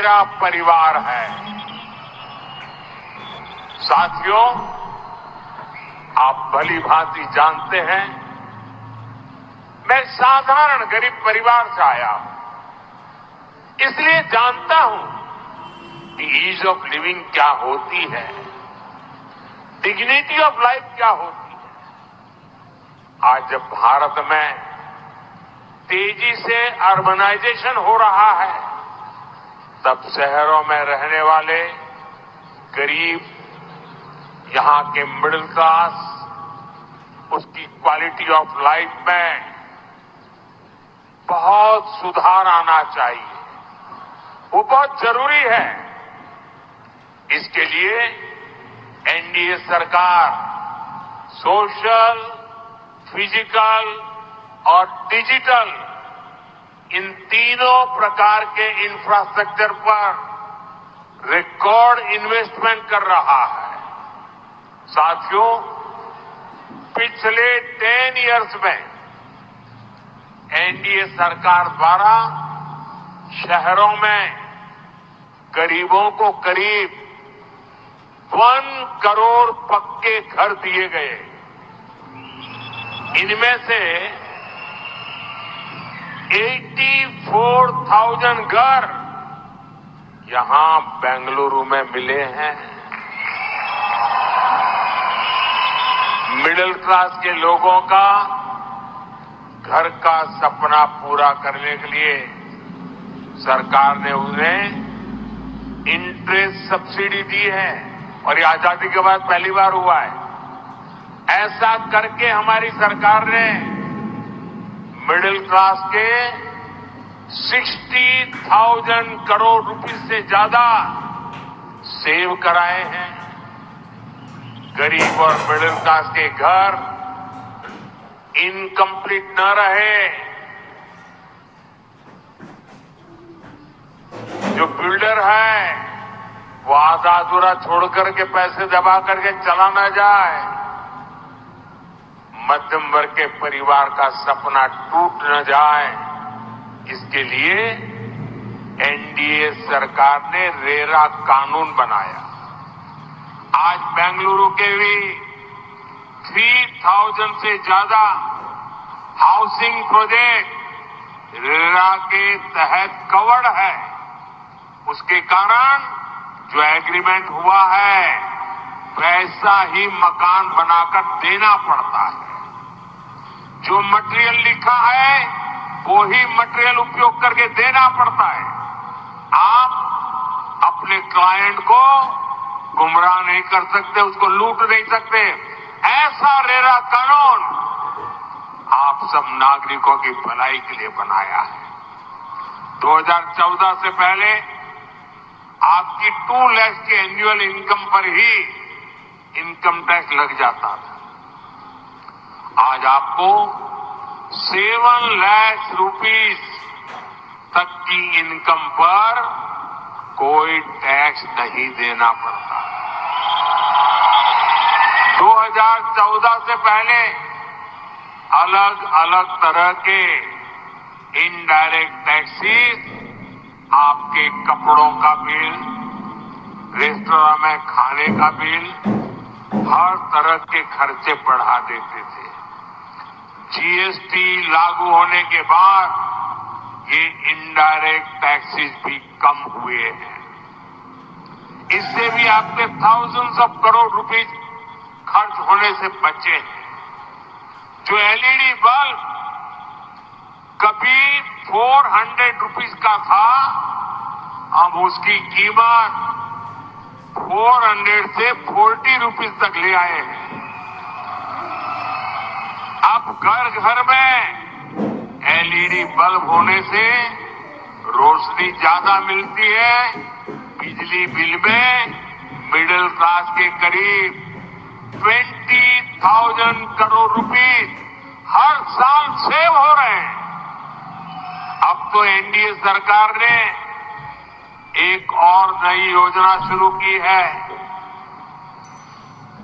मेरा परिवार है। साथियों, आप भली भांति जानते हैं, मैं साधारण गरीब परिवार से आया हूं, इसलिए जानता हूं कि ईज ऑफ लिविंग क्या होती है, डिग्निटी ऑफ लाइफ क्या होती है। आज जब भारत में तेजी से अर्बनाइजेशन हो रहा है, तब शहरों में रहने वाले गरीब, यहां के मिडिल क्लास, उसकी क्वालिटी ऑफ लाइफ में बहुत सुधार आना चाहिए। वो बहुत जरूरी है। इसके लिए एनडीए सरकार सोशल, फिजिकल और डिजिटल, इन तीनों प्रकार के इंफ्रास्ट्रक्चर पर रिकॉर्ड इन्वेस्टमेंट कर रहा है। साथियों, पिछले 10 इयर्स में एनडीए सरकार द्वारा शहरों में गरीबों को करीब 1 करोड़ पक्के घर दिए गए। इनमें से 84,000 घर यहां बेंगलुरु में मिले हैं। मिडिल क्लास के लोगों का घर का सपना पूरा करने के लिए सरकार ने उन्हें इंटरेस्ट सब्सिडी दी है, और ये आजादी के बाद पहली बार हुआ है। ऐसा करके हमारी सरकार ने मिडिल क्लास के 60,000 करोड़ रुपए से ज्यादा सेव कराए हैं। गरीब और मिडिल क्लास के घर इनकम्प्लीट न रहे। जो बिल्डर है वो आधा अधूरा छोड़ करके पैसे दबा करके चला न जाए। मध्यम वर्ग के परिवार का सपना टूट न जाए, इसके लिए एनडीए सरकार ने रेरा कानून बनाया। आज बेंगलुरु के भी 3,000 से ज्यादा हाउसिंग प्रोजेक्ट रेरा के तहत कवर्ड है। उसके कारण जो एग्रीमेंट हुआ है वैसा ही मकान बनाकर देना पड़ता है। जो मटेरियल लिखा है वो ही मटेरियल उपयोग करके देना पड़ता है। आप अपने क्लाइंट को गुमराह नहीं कर सकते, उसको लूट नहीं सकते। ऐसा रेरा कानून आप सब नागरिकों की भलाई के लिए बनाया है। 2014 से पहले आपकी 2 लाख के एनुअल इनकम पर ही इनकम टैक्स लग जाता था। आज आपको 7 लाख रुपीस तक की इनकम पर कोई टैक्स नहीं देना पड़ता। 2014 से पहले अलग अलग तरह के इनडायरेक्ट टैक्सेस आपके कपड़ों का बिल, रेस्टोरेंट में खाने का बिल, हर तरह के खर्चे बढ़ा देते थे। जीएसटी लागू होने के बाद ये इनडायरेक्ट टैक्सेस भी कम हुए हैं। इससे भी आपके थाउजेंड्स ऑफ करोड़ रुपीस खर्च होने से बचे हैं। जो एलईडी बल्ब कभी 400 रुपीस का था, अब उसकी कीमत 400 से 40 रुपीस तक ले आए हैं। अब घर घर में एलईडी बल्ब होने से रोशनी ज्यादा मिलती है। बिजली बिल में मिडिल क्लास के करीब 20,000 करोड़ रुपीस हर साल सेव हो रहे हैं। अब तो एनडीए सरकार ने एक और नई योजना शुरू की है,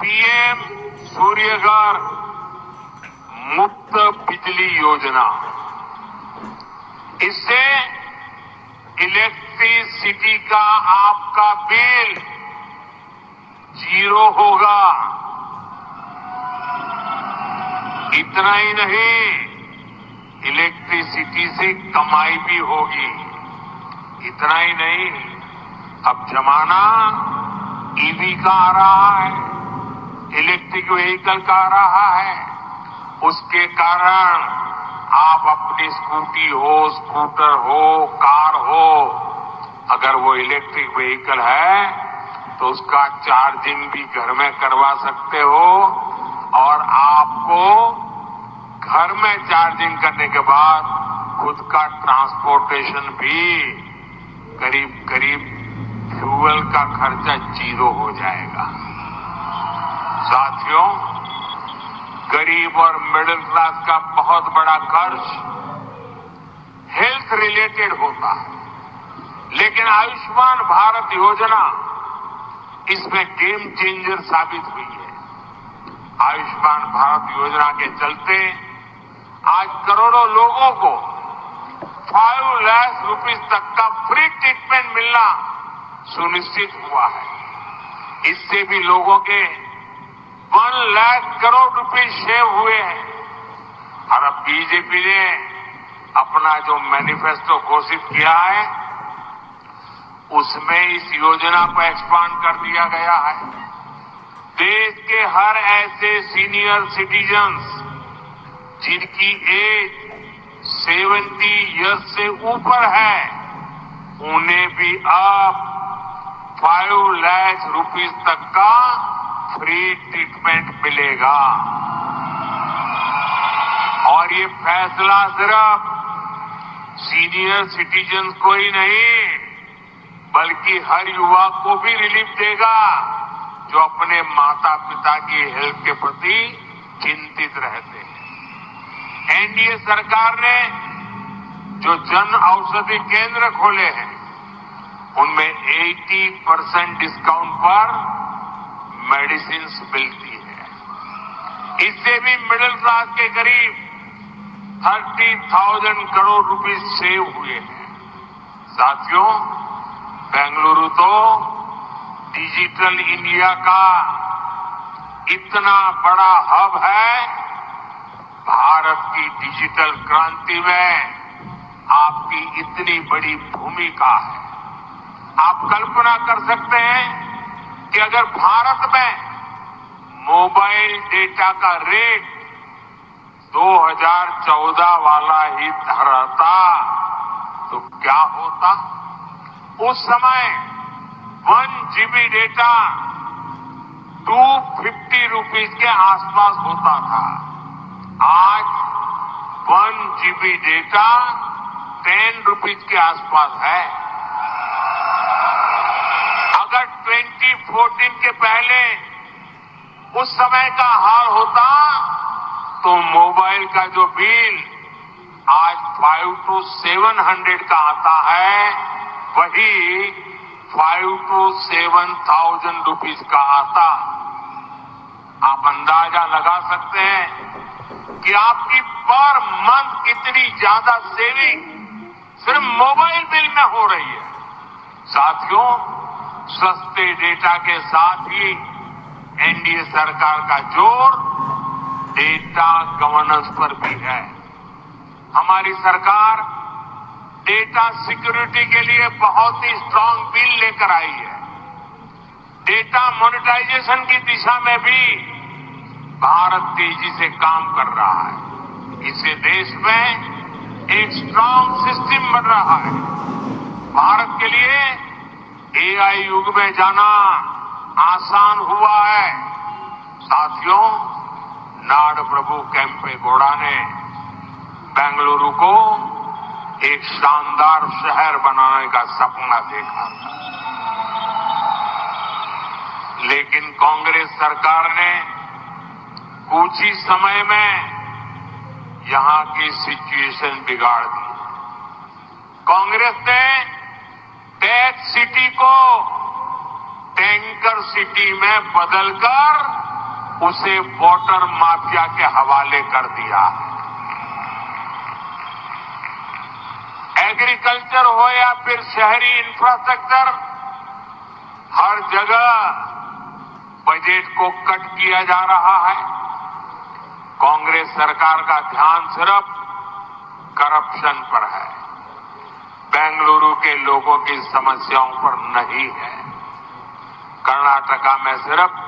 पीएम सूर्यघर मुफ्त बिजली योजना। इससे इलेक्ट्रिसिटी का आपका बिल 0 होगा। इतना ही नहीं, इलेक्ट्रिसिटी से कमाई भी होगी। इतना ही नहीं, अब जमाना ईवी का आ रहा है, इलेक्ट्रिक व्हीकल का आ रहा है। उसके कारण आप अपनी स्कूटी हो, स्कूटर हो, कार हो, अगर वो इलेक्ट्रिक व्हीकल है तो उसका चार्जिंग भी घर में करवा सकते हो और आपको घर में चार्जिंग करने के बाद खुद का ट्रांसपोर्टेशन भी करीब करीब फ्यूल का खर्चा 0 हो जाएगा। साथियों, गरीब और मिडिल क्लास का बहुत बड़ा खर्च हेल्थ रिलेटेड होता है, लेकिन आयुष्मान भारत योजना इसमें गेम चेंजर साबित हुई है। आयुष्मान भारत योजना के चलते आज करोड़ों लोगों को 5 लाख रुपीस तक का फ्री ट्रीटमेंट मिलना सुनिश्चित हुआ है। इससे भी लोगों के 1 लाख करोड़ रुपए सेव हुए हैं। और अब बीजेपी ने अपना जो मैनिफेस्टो घोषित किया है उसमें इस योजना को एक्सपांड कर दिया गया है। देश के हर ऐसे सीनियर सिटीजन्स जिनकी एज 70 इयर्स से ऊपर है, उन्हें भी अब 5 लाख रुपीस तक का फ्री ट्रीटमेंट मिलेगा। और ये फैसला सिर्फ सीनियर सिटीजन को ही नहीं बल्कि हर युवा को भी रिलीफ देगा जो अपने माता पिता की हेल्थ के प्रति चिंतित रहते हैं। एनडीए सरकार ने जो जन औषधि केंद्र खोले हैं उनमें 80% डिस्काउंट पर मेडिसिन मिलती है। इससे भी मिडिल क्लास के करीब 30,000 करोड़ रुपए सेव हुए हैं। साथियों, बेंगलुरु तो डिजिटल इंडिया का इतना बड़ा हब है। भारत की डिजिटल क्रांति में आपकी इतनी बड़ी भूमिका है। आप कल्पना कर सकते हैं कि अगर भारत में मोबाइल डेटा का रेट 2014 वाला ही रहता तो क्या होता। उस समय 1 GB डेटा 250 रुपीस के आसपास होता था। आज 1 GB डेटा 10 रुपीस के आसपास है। अगर 2014 के पहले उस समय का हाल होता तो मोबाइल का जो बिल आज 5 to 700 का आता है वही 5 to 7,000 रुपीस का आता। आप अंदाजा लगा सकते हैं कि आपकी पर मंथ कितनी ज्यादा सेविंग सिर्फ मोबाइल बिल में हो रही है। साथियों, सस्ते डेटा के साथ ही एनडीए सरकार का जोर डेटा गवर्नेंस पर भी है। हमारी सरकार डेटा सिक्योरिटी के लिए बहुत ही स्ट्रांग बिल लेकर आई है। डेटा मोनेटाइजेशन की दिशा में भी भारत तेजी से काम कर रहा है। इससे देश में एक स्ट्रांग सिस्टम बन रहा है। भारत के लिए एआई युग में जाना आसान हुआ है। साथियों, नाड़ प्रभु केम्पेगौड़ा ने बेंगलुरु को एक शानदार शहर बनाने का सपना देखा था, लेकिन कांग्रेस सरकार ने कुछ ही समय में यहां की सिचुएशन बिगाड़ दी। कांग्रेस ने टेक सिटी को टैंकर सिटी में बदलकर उसे वाटर माफिया के हवाले कर दिया। एग्रीकल्चर हो या फिर शहरी इंफ्रास्ट्रक्चर, हर जगह बजट को कट किया जा रहा है। कांग्रेस सरकार का ध्यान सिर्फ करप्शन पर है, बेंगलुरु के लोगों की समस्याओं पर नहीं है। कर्नाटका में सिर्फ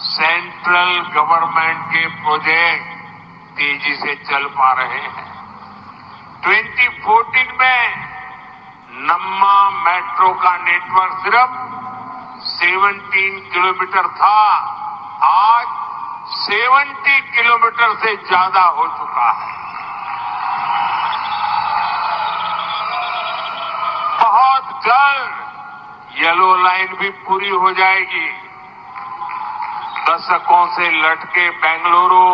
सेंट्रल गवर्नमेंट के प्रोजेक्ट तेजी से चल पा रहे हैं। 2014 में नम्मा मेट्रो का नेटवर्क सिर्फ 17 किलोमीटर था, आज 70 किलोमीटर से ज्यादा हो चुका है। बहुत जल्द येलो लाइन भी पूरी हो जाएगी। दशकों से लटके बेंगलुरु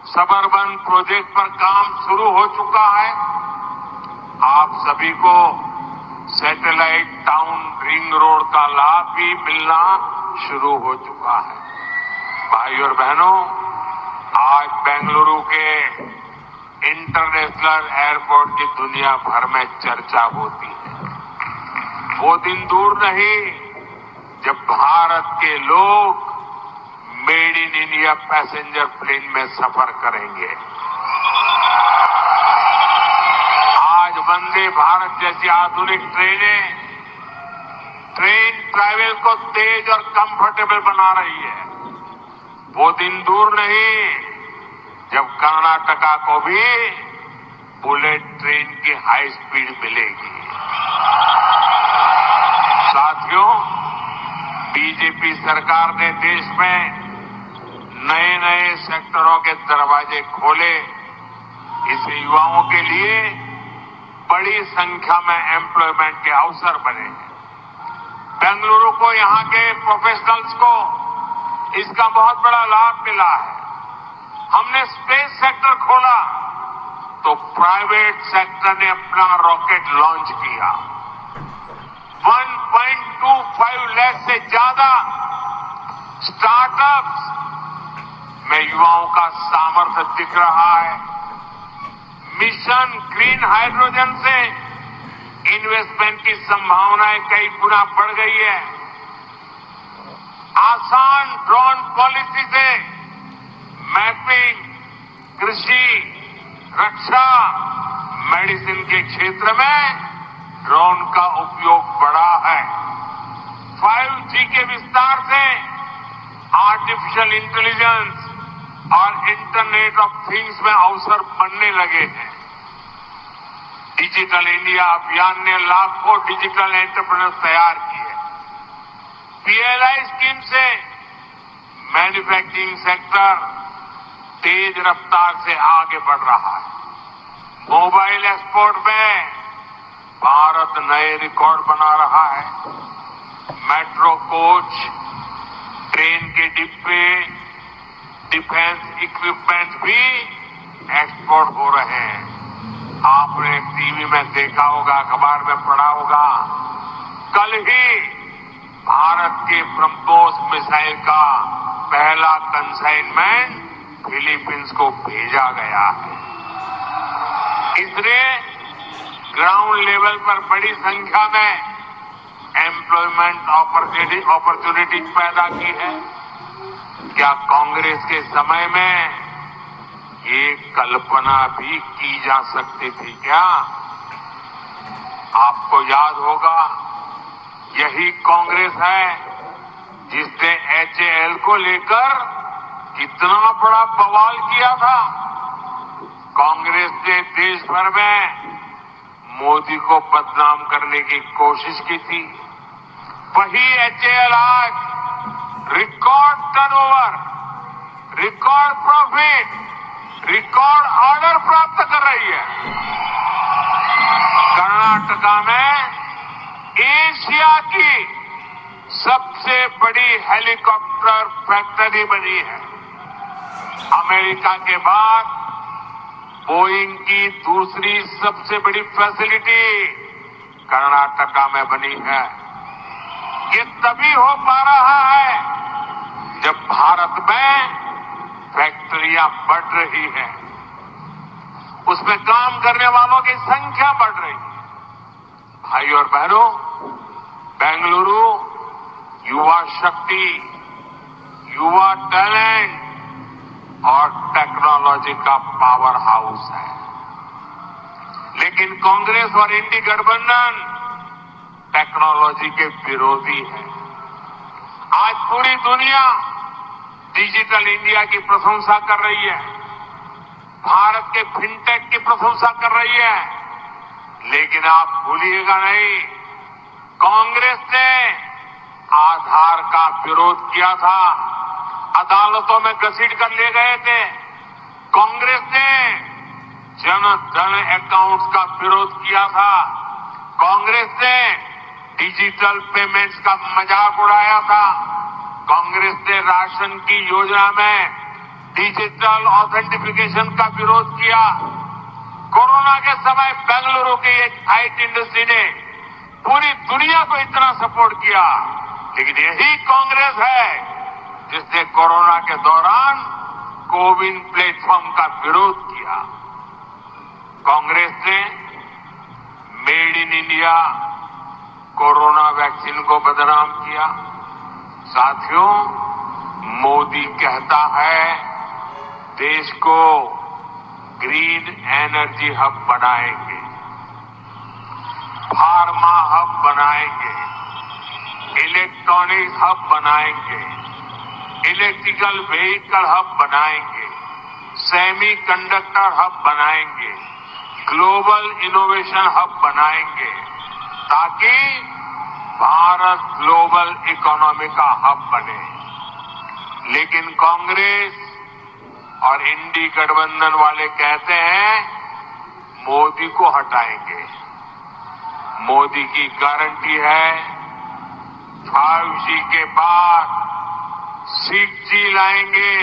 सबर्बन प्रोजेक्ट पर काम शुरू हो चुका है। आप सभी को सैटेलाइट टाउन रिंग रोड का लाभ भी मिलना शुरू हो चुका है। भाइयों और बहनों, आज बेंगलुरु के इंटरनेशनल एयरपोर्ट की दुनिया भर में चर्चा होती है। वो दिन दूर नहीं जब भारत के लोग made in India passenger plane में सफर करेंगे। आज वंदे भारत जैसी आधुनिक ट्रेनें ट्रेन ट्रैवल को तेज और कंफर्टेबल बना रही है। वो दिन दूर नहीं जब कर्नाटका को भी बुलेट ट्रेन की हाई स्पीड मिलेगी। साथियों, बीजेपी सरकार ने देश में नए नए सेक्टरों के दरवाजे खोले। इससे युवाओं के लिए बड़ी संख्या में एम्प्लॉयमेंट के अवसर बने हैं। बेंगलुरु को, यहां के प्रोफेशनल्स को इसका बहुत बड़ा लाभ मिला है। हमने स्पेस सेक्टर खोला तो प्राइवेट सेक्टर ने अपना रॉकेट लॉन्च किया। 1.25 लाख से ज्यादा स्टार्टअप्स में युवाओं का सामर्थ्य दिख रहा है। मिशन ग्रीन हाइड्रोजन से इन्वेस्टमेंट की संभावनाएं कई गुना बढ़ गई है। आसान ड्रोन पॉलिसी से मैपिंग, कृषि, रक्षा, मेडिसिन के क्षेत्र में ड्रोन का उपयोग बढ़ा है। 5G के विस्तार से आर्टिफिशियल इंटेलिजेंस और इंटरनेट ऑफ थिंग्स में अवसर बनने लगे हैं। डिजिटल इंडिया अभियान ने लाखों डिजिटल एंटरप्रेन्योर्स तैयार किए। PLI स्कीम से मैन्युफैक्चरिंग सेक्टर तेज रफ्तार से आगे बढ़ रहा है। मोबाइल एक्सपोर्ट में भारत नए रिकॉर्ड बना रहा है। मेट्रो कोच, ट्रेन के डिब्बे, डिफेंस इक्विपमेंट भी एक्सपोर्ट हो रहे हैं। आपने टीवी में देखा होगा, अखबार में पढ़ा होगा, कल ही भारत के ब्रह्मोस मिसाइल का पहला कंसाइनमेंट फिलीपींस को भेजा गया है। इसने ग्राउंड लेवल पर बड़ी संख्या में एम्प्लॉयमेंट अपॉर्चुनिटीज पैदा की है। क्या कांग्रेस के समय में ये कल्पना भी की जा सकती थी क्या? आपको याद होगा, यही कांग्रेस है जिसने HAL को लेकर कितना बड़ा बवाल किया था। कांग्रेस ने देश भर में मोदी को बदनाम करने की कोशिश की थी। वही HAL आज record turnover, record profit, record order प्राप्त कर रही है। कर्नाटका में एशिया की सबसे बड़ी हेलीकॉप्टर फैक्ट्री बनी है। अमेरिका के बाद बोइंग की दूसरी सबसे बड़ी फैसिलिटी कर्नाटका में बनी है। ये तभी हो पा रहा है जब भारत में फैक्ट्रियां बढ़ रही हैं। उसमें काम करने वालों की संख्या बढ़ रही है। भाई और बहनों, बेंगलुरु युवा शक्ति, युवा टैलेंट और टेक्नोलॉजी का पावर हाउस है। लेकिन कांग्रेस और इंडी गठबंधन टेक्नोलॉजी के विरोधी है। आज पूरी दुनिया डिजिटल इंडिया की प्रशंसा कर रही है, भारत के फिनटेक की प्रशंसा कर रही है, लेकिन आप भूलिएगा नहीं, कांग्रेस ने आधार का विरोध किया था, अदालतों में घसीट कर ले गए थे। कांग्रेस ने जन धन अकाउंट्स का विरोध किया था। कांग्रेस ने डिजिटल पेमेंट्स का मजाक उड़ाया था। कांग्रेस ने राशन की योजना में डिजिटल ऑथेंटिफिकेशन का विरोध किया। कोरोना के समय बेंगलुरु की एक आईटी इंडस्ट्री ने पूरी दुनिया को इतना सपोर्ट किया, लेकिन यही कांग्रेस है जिसने कोरोना के दौरान कोविन प्लेटफॉर्म का विरोध किया। कांग्रेस ने made in India corona vaccine को बदनाम किया। साथियों, मोदी कहता है देश को ग्रीन एनर्जी हब बनाएंगे, फार्मा हब बनाएंगे, इलेक्ट्रॉनिक हब बनाएंगे, इलेक्ट्रिकल व्हीकल हब बनाएंगे, सेमी कंडक्टर हब बनाएंगे, ग्लोबल इनोवेशन हब बनाएंगे, ताकि भारत ग्लोबल इकोनॉमी का हब बने। लेकिन कांग्रेस और इंडी गठबंधन वाले कहते हैं मोदी को हटाएंगे। मोदी की गारंटी है 5G के बाद 6G लाएंगे।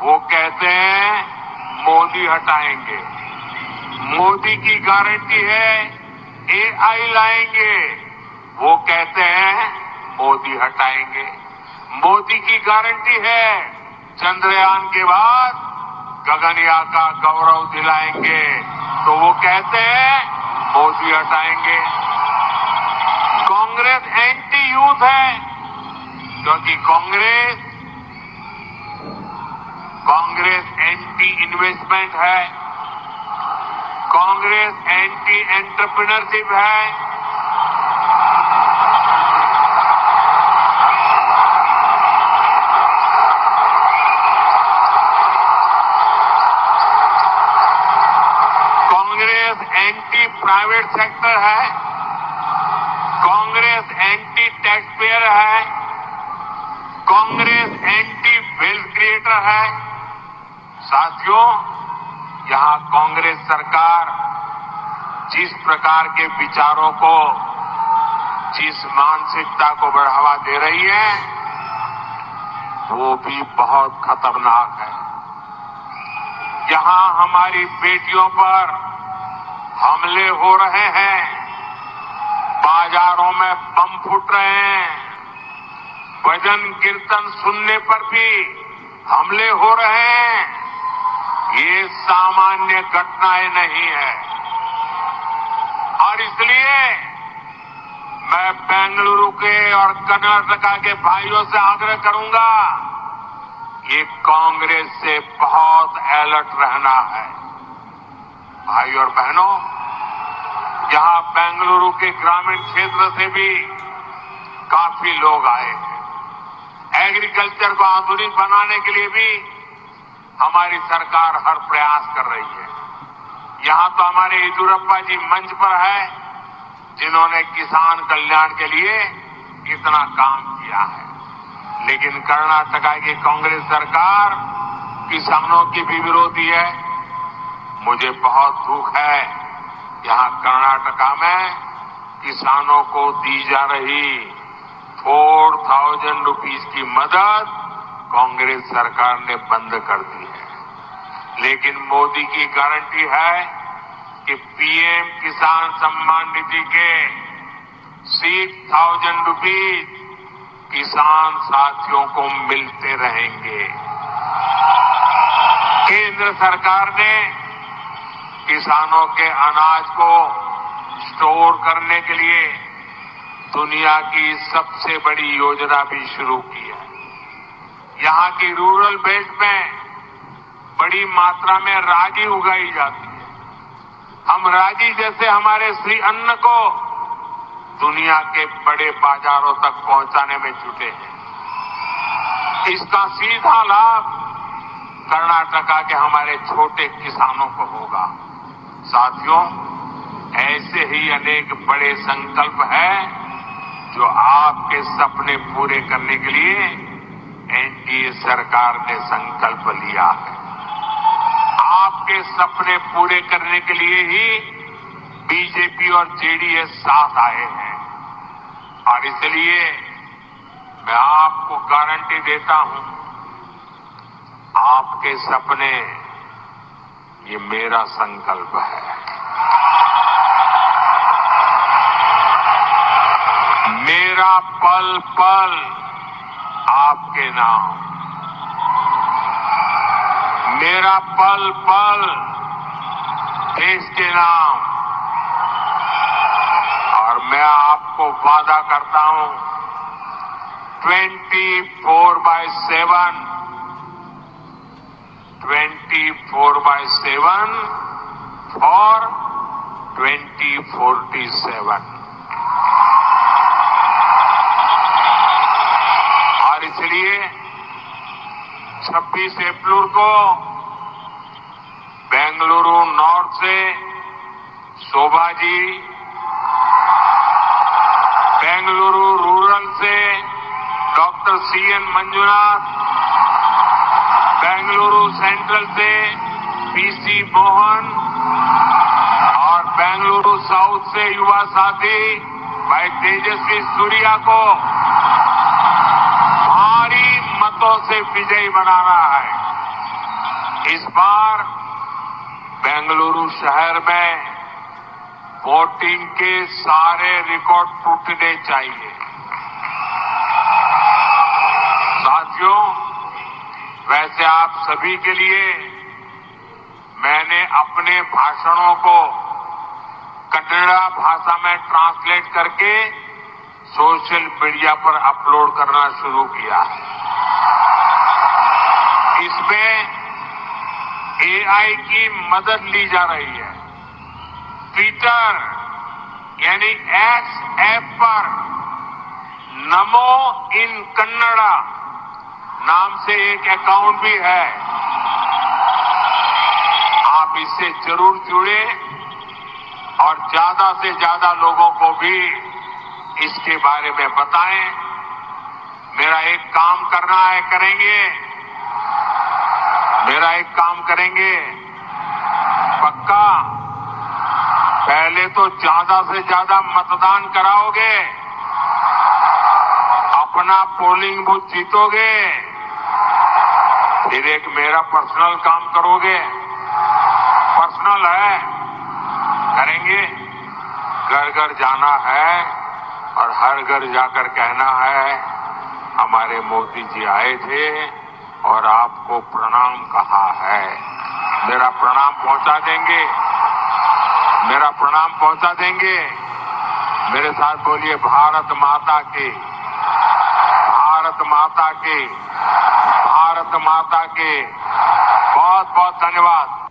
वो कहते हैं मोदी हटाएंगे। मोदी की गारंटी है AI लाएंगे। वो कहते हैं मोदी हटाएंगे। मोदी की गारंटी है चंद्रयान के बाद गगनयान का गौरव दिलाएंगे, तो वो कहते हैं मोदी हटाएंगे। कांग्रेस एंटी यूथ है, क्योंकि कांग्रेस एंटी इन्वेस्टमेंट है, कांग्रेस एंटी एंटरप्रेन्योरशिप है। कांग्रेस एंटी प्राइवेट सेक्टर है, कांग्रेस एंटी टैक्स पेयर है, कांग्रेस एंटी वेल्थ क्रिएटर है। साथियों, यहां कांग्रेस सरकार जिस प्रकार के विचारों को, जिस मानसिकता को बढ़ावा दे रही है, वो भी बहुत खतरनाक है। जहां हमारी बेटियों पर हमले हो रहे हैं, बाजारों में बम फूट रहे हैं, भजन कीर्तन सुनने पर भी हमले हो रहे हैं, ये सामान्य घटनाएं नहीं है। और इसलिए मैं बेंगलुरु के और कर्नाटका के भाइयों से आग्रह करूंगा, ये कांग्रेस से बहुत अलर्ट रहना है। भाई और बहनों, यहां बेंगलुरु के ग्रामीण क्षेत्र से भी काफी लोग आए हैं। एग्रीकल्चर को आधुनिक बनाने के लिए भी हमारी सरकार हर प्रयास कर रही है। यहां तो हमारे येदियुरप्पा जी मंच पर है, जिन्होंने किसान कल्याण के लिए इतना काम किया है। लेकिन कर्नाटका की कांग्रेस सरकार किसानों की भी विरोधी है। मुझे बहुत दुख है, यहां कर्नाटका में किसानों को दी जा रही 4,000 रुपीस की मदद कांग्रेस सरकार ने बंद कर दी है। लेकिन मोदी की गारंटी है कि पीएम किसान सम्मान निधि के 6,000 रुपीस किसान साथियों को मिलते रहेंगे। केंद्र सरकार ने किसानों के अनाज को स्टोर करने के लिए दुनिया की सबसे बड़ी योजना भी शुरू की है। यहाँ की रूरल बेल्ट में बड़ी मात्रा में रागी उगाई जाती है। हम रागी जैसे हमारे श्री अन्न को दुनिया के बड़े बाजारों तक पहुंचाने में जुटे हैं। इसका सीधा लाभ कर्नाटका के हमारे छोटे किसानों को होगा। साथियों, ऐसे ही अनेक बड़े संकल्प हैं जो आपके सपने पूरे करने के लिए एनडीए सरकार ने संकल्प लिया है। आपके सपने पूरे करने के लिए ही बीजेपी और जेडीएस साथ आए हैं और इसलिए मैं आपको गारंटी देता हूं, आपके सपने ये मेरा संकल्प है। मेरा पल पल आपके नाम, मेरा पल पल देश के नाम। और मैं आपको वादा करता हूं 24/7 फॉर 2047। और इसलिए 26 अप्रैल को बेंगलुरु नॉर्थ से शोभा जी, बेंगलुरु रूरल से doctor CN Manjunath, Bengaluru central से पीसी मोहन और बेंगलुरु साउथ से युवा साथी भाई तेजस्वी सूर्या को भारी मतों से विजयी बनाना है। इस बार बेंगलुरु शहर में वोटिंग के सारे रिकॉर्ड टूटने चाहिए। साथियों, वैसे आप सभी के लिए मैंने अपने भाषणों को कन्नड़ा भाषा में ट्रांसलेट करके सोशल मीडिया पर अपलोड करना शुरू किया है। इसमें एआई की मदद ली जा रही है। ट्विटर यानी एक्स ऐप पर नमो इन कन्नड़ा नाम से एक अकाउंट भी है। आप इससे जरूर जुड़े और ज्यादा से ज्यादा लोगों को भी इसके बारे में बताएं। मेरा एक काम करना है, करेंगे। मेरा एक काम करेंगे पक्का। पहले तो ज्यादा से ज्यादा मतदान कराओगे, अपना पोलिंग बूथ जीतोगे, फिर एक मेरा पर्सनल काम करोगे। पर्सनल है, करेंगे। घर घर जाना है और हर घर जाकर कहना है हमारे मोदी जी आए थे और आपको प्रणाम कहा है। मेरा प्रणाम पहुंचा देंगे, मेरा प्रणाम पहुंचा देंगे। मेरे साथ बोलिए भारत माता की, भारत माता की, भारत माता की। बहुत बहुत धन्यवाद।